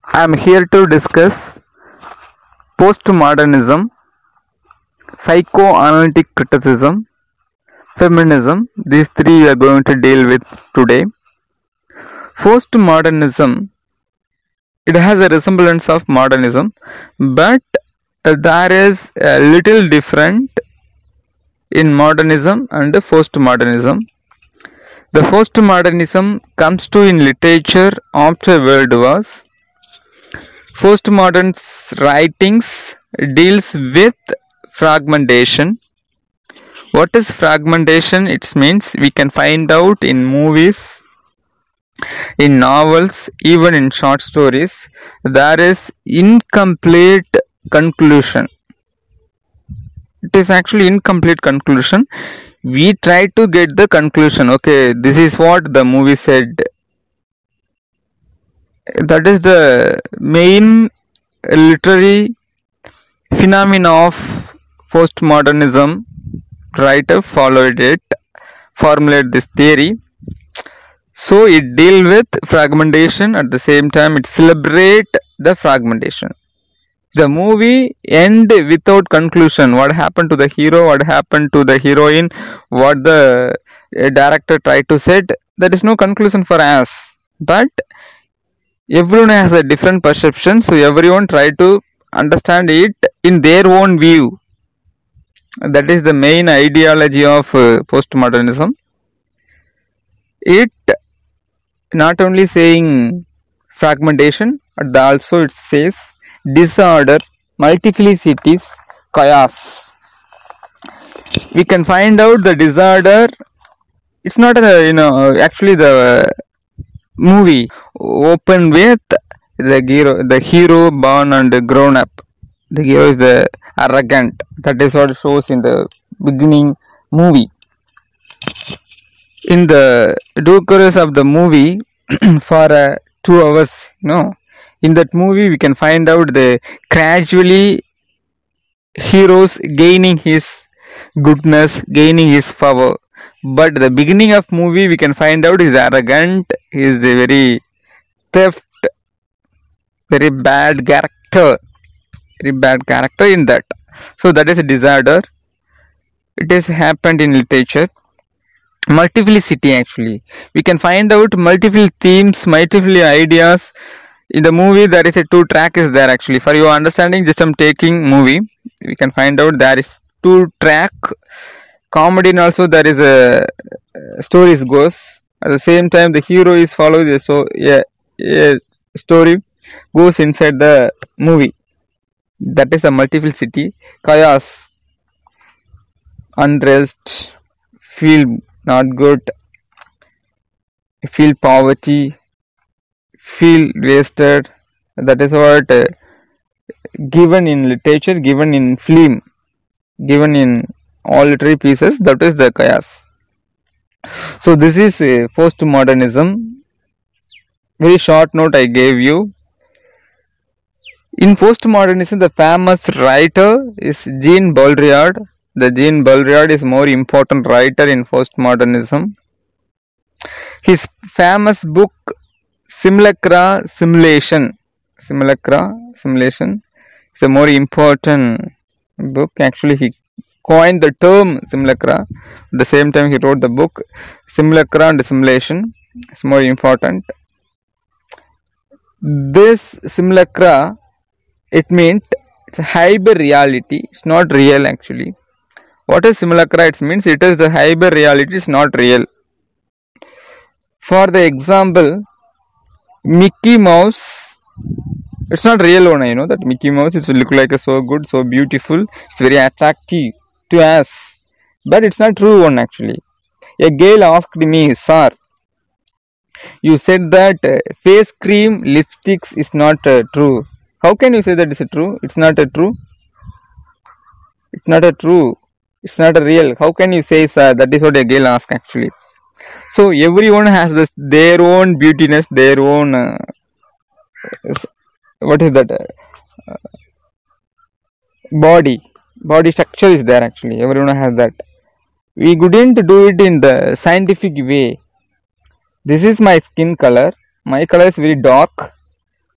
I am here to discuss postmodernism, psychoanalytic criticism, feminism. These three we are going to deal with today. Postmodernism, it has a resemblance of modernism, but there is a little different in modernism and postmodernism. The postmodernism comes to in literature after World Wars. Postmodern's writings deals with fragmentation. What is fragmentation? It means we can find out in movies, in novels, even in short stories, there is incomplete conclusion. It is actually incomplete conclusion. We try to get the conclusion. Okay, this is what the movie said. That is the main literary phenomena of postmodernism. Writer formulated this theory. So it deal with fragmentation, at the same time it celebrate the fragmentation. The movie end without conclusion. What happened to the hero, what happened to the heroine, what the director tried to say, there is no conclusion for us. But everyone has a different perception, so everyone try to understand it in their own view. That is the main ideology of postmodernism. It not only saying fragmentation, but also it says disorder, multiplicities, chaos. We can find out the disorder. It's not actually the movie open with the hero born and grown up. The hero is arrogant. That is what shows in the beginning movie. In the due course of the movie, for 2 hours, in that movie we can find out the gradually heroes gaining his goodness, gaining his power. But the beginning of movie we can find out is arrogant, he is a very theft, very bad character in that. So that is a disorder. It has happened in literature. Multiplicity, actually we can find out multiple themes, multiple ideas in the movie. There is a 2 track is there, actually for your understanding. Just I'm taking movie, we can find out there is 2 track comedy, and also there is a stories goes at the same time. The hero is following the story goes inside the movie. That is a multiplicity. Chaos, unrest, feel not good, feel poverty, feel wasted. That is what given in literature, given in film, given in all literary pieces. That is the chaos. So this is postmodernism. Very short note I gave you. In postmodernism, the famous writer is Jean Baudrillard. The Jean Baudrillard is more important writer in postmodernism. His famous book Simulacra Simulation is a more important book. Actually, he coined the term simulacra. At the same time, he wrote the book Simulacra and Simulation. It's more important. This simulacra, it means it's a hybrid reality. It's not real, actually. What is simulacra? It means it is the hybrid reality. It's not real. For the example, Mickey Mouse, it's not real one. I know that Mickey Mouse is look like a so good, so beautiful. It's very attractive to us, but it's not true one, actually. A girl asked me, "Sir, you said that face cream lipsticks is not true. How can you say that it's true? It's not true. It's not true. It's not real. How can you say, sir?" That is what a girl asked, actually. So everyone has their own beautiness, their own what is that body structure is there, actually. Everyone has that. We couldn't do it in the scientific way. This is my skin color. My color is very dark.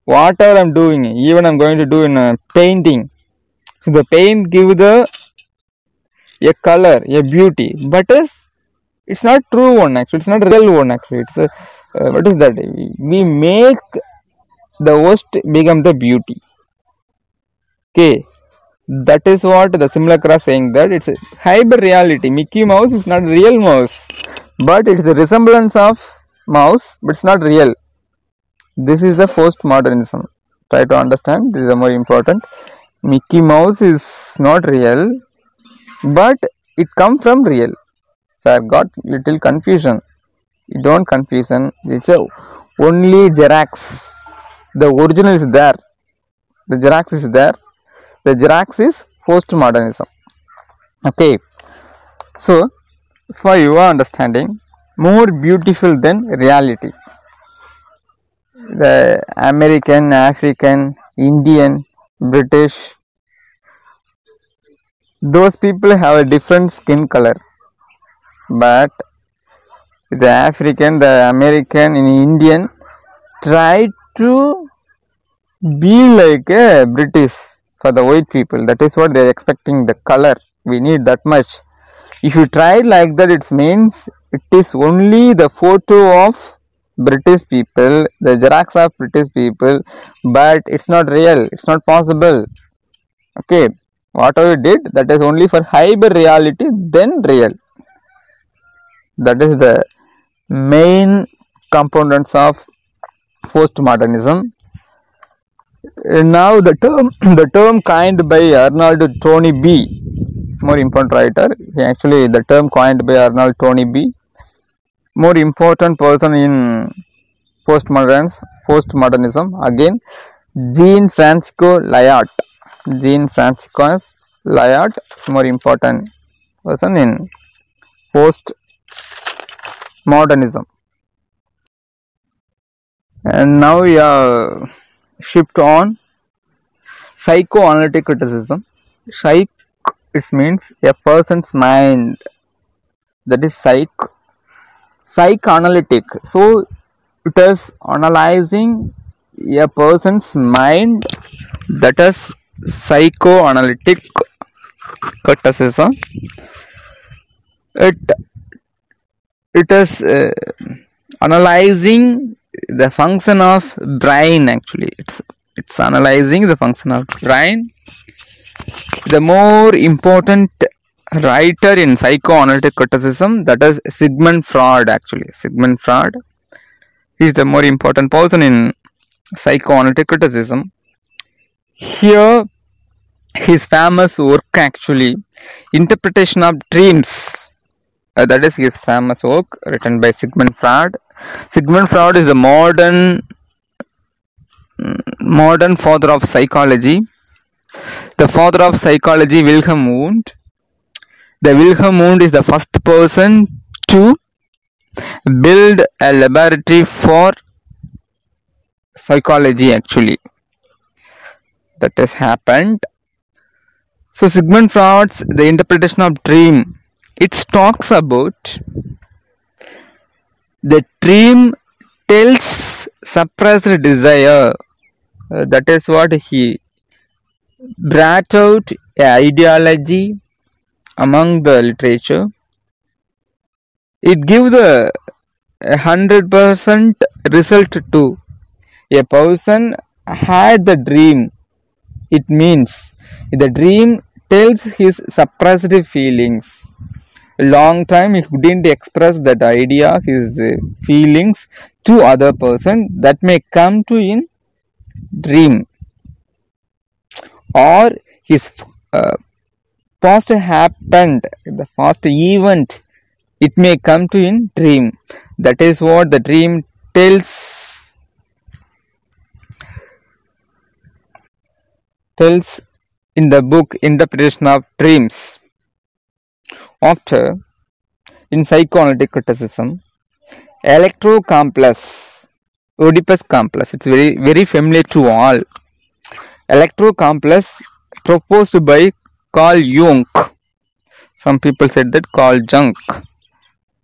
whatever I'm doing, even I'm going to do in a painting. So the paint give a color, a beauty, but it's not true one actually. It's not real one actually. It's a, what is that? We make the worst become the beauty. Okay, that is what the simulacra saying, that it's a hybrid reality. Mickey Mouse is not real mouse, but it's a resemblance of mouse, but it's not real. This is the postmodernism. Try to understand. This is the more important. Mickey Mouse is not real, but it come from real. So I've got little confusion. You don't confusion. It's a only Xerox. The original is there. The Xerox is there. The Xerox is postmodernism. Okay. So for your understanding, more beautiful than reality. The American, African, Indian, British, those people have a different skin color, but the African, the American, and Indian try to be like a British for the white people. That is what they are expecting, the color. We need that much. If you try like that, it means it is only the photo of British people, the Xerox of British people, but it's not real. It's not possible. Okay, whatever you did, that is only for hybrid reality, then real. That is the main components of postmodernism. Now the term coined by Arnold Toynbee, more important writer. Actually, the term coined by Arnold Toynbee, more important person in postmodernism. Again, Jean-Francois Lyot. Jean-Francois Lyot, more important person in postmodernism. And now we are shift on psychoanalytic criticism. Psych, it means a person's mind. That is psychoanalytic. So it is analyzing a person's mind. That is psychoanalytic criticism. It is analyzing the function of brain. Actually, it's analyzing the function of brain. The more important writer in psychoanalytic criticism, that is Sigmund Freud. Actually, Sigmund Freud is the more important person in psychoanalytic criticism. Here, his famous work, actually, Interpretation of Dreams. That is his famous work written by Sigmund Freud. Sigmund Freud is a modern father of psychology. The father of psychology, Wilhelm Wundt. The Wilhelm Wundt is the first person to build a laboratory for psychology. Actually, that has happened. So Sigmund Freud's The Interpretation of Dream, it talks about the dream tells suppressed desire. That is what he brought out, an ideology among the literature. It gives a 100% result to a person had the dream. It means the dream tells his suppressed feelings. A long time he didn't express that idea, his feelings to other person, that may come to in dream, or his past happened, the past event, it may come to in dream. That is what the dream tells in the book Interpretation of Dreams. After, in psychoanalytic criticism, electrocomplex, Oedipus complex, it's very familiar to all. Electrocomplex proposed by Carl Jung. Some people said that Carl Jung.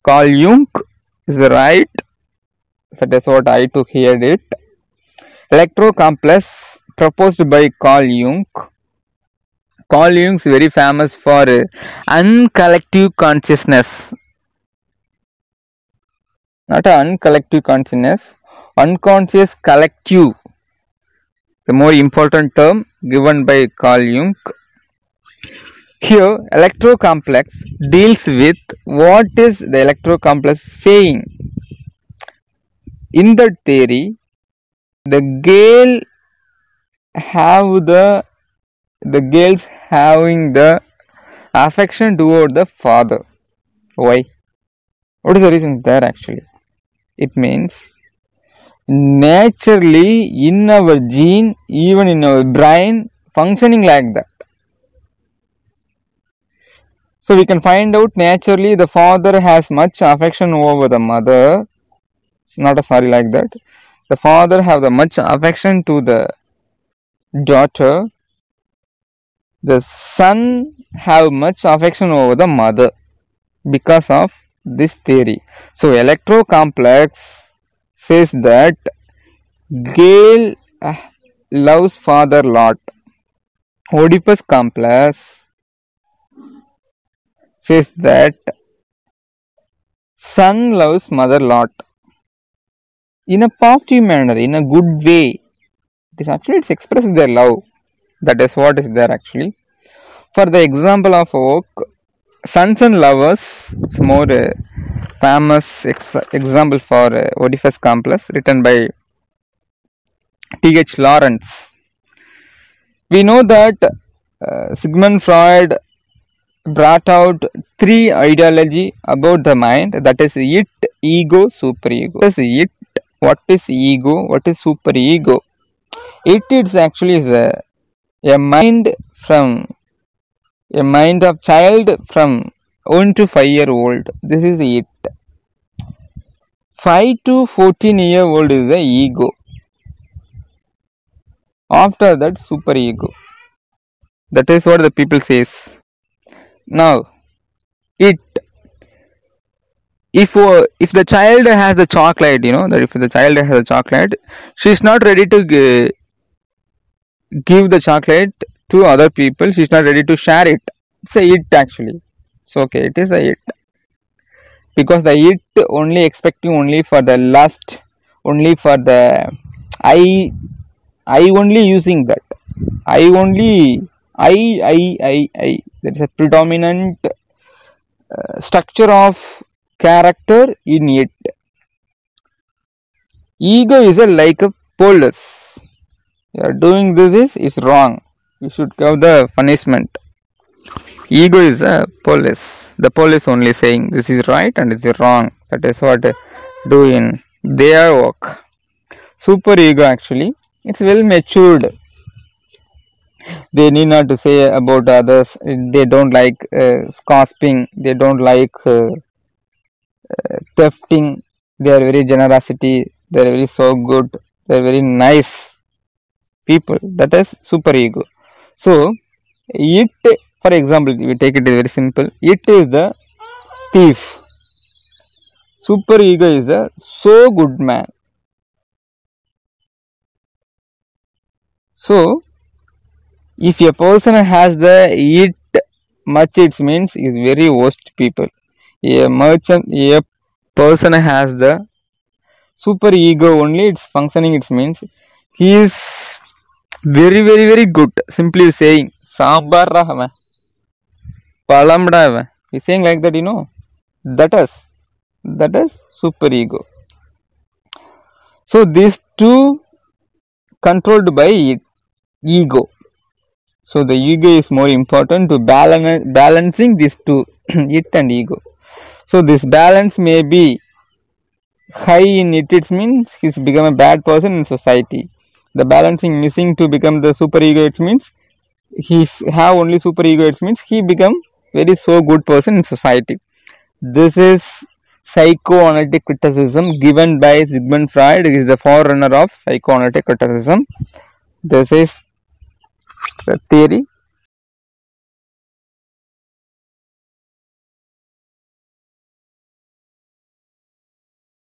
Carl Jung is right. That is what I took heard it. electrocomplex proposed by Carl Jung. Carl Jung is very famous for uncollective consciousness. Not an uncollective consciousness, unconscious collective. The more important term given by Carl Jung. Here, electrocomplex deals with what is the electrocomplex saying. In that theory, the girls having the affection toward the father. Why? What is the reason there actually? It means naturally in our gene, even in our brain, functioning like that. So we can find out naturally the father has much affection over the mother. Not a sorry like that. The father have the much affection to the daughter. The son have much affection over the mother because of this theory. So electrocomplex says that girl loves father lot. Oedipus complex says that son loves mother lot. In a positive manner, in a good way. It's expresses their love. That is what is there actually. For the example of work, Sons and Lovers, it's more famous example for Oedipus complex written by T.H. Lawrence. We know that Sigmund Freud brought out three ideology about the mind, that is it, ego, superego. What is it? What is ego? What is superego? It is actually a mind of child from 1 to 5-year-old. This is it. 5 to 14-year-old is the ego. After that, superego. That is what the people says. Now, it. If the child has the chocolate, that if the child has a chocolate, she is not ready to give the chocolate to other people. She is not ready to share it. It's a it actually. So okay, it is a it. Because the it only expecting only for the lust, only for the I only using that. I. There is a predominant structure of character in it. Ego is like a police. You are doing this is wrong. You should have the punishment. Ego is a police. The police only saying this is right and this is wrong. That is what do in their work. Super ego actually, it's well matured. They need not to say about others. They don't like gossiping. They don't like thefting. They are very generosity. They are very so good. They are very nice people. That is super ego. So it, for example, we take it very simple. It is the thief. Super ego is the so good man. So if a person has the it much, it means is very worst people. A person has the super ego only, it's functioning, it means he is very very very good. Simply saying sambar rahma palamda, he's saying like that, that is super ego. So these two controlled by it, ego. So the ego is more important to balancing these two, it and ego. So this balance may be high in it, it means he's become a bad person in society. The balancing missing to become the super ego, it means he have only super ego, it means he become very so good person in society. This is psychoanalytic criticism given by Sigmund Freud. He is the forerunner of psychoanalytic criticism. This is the theory.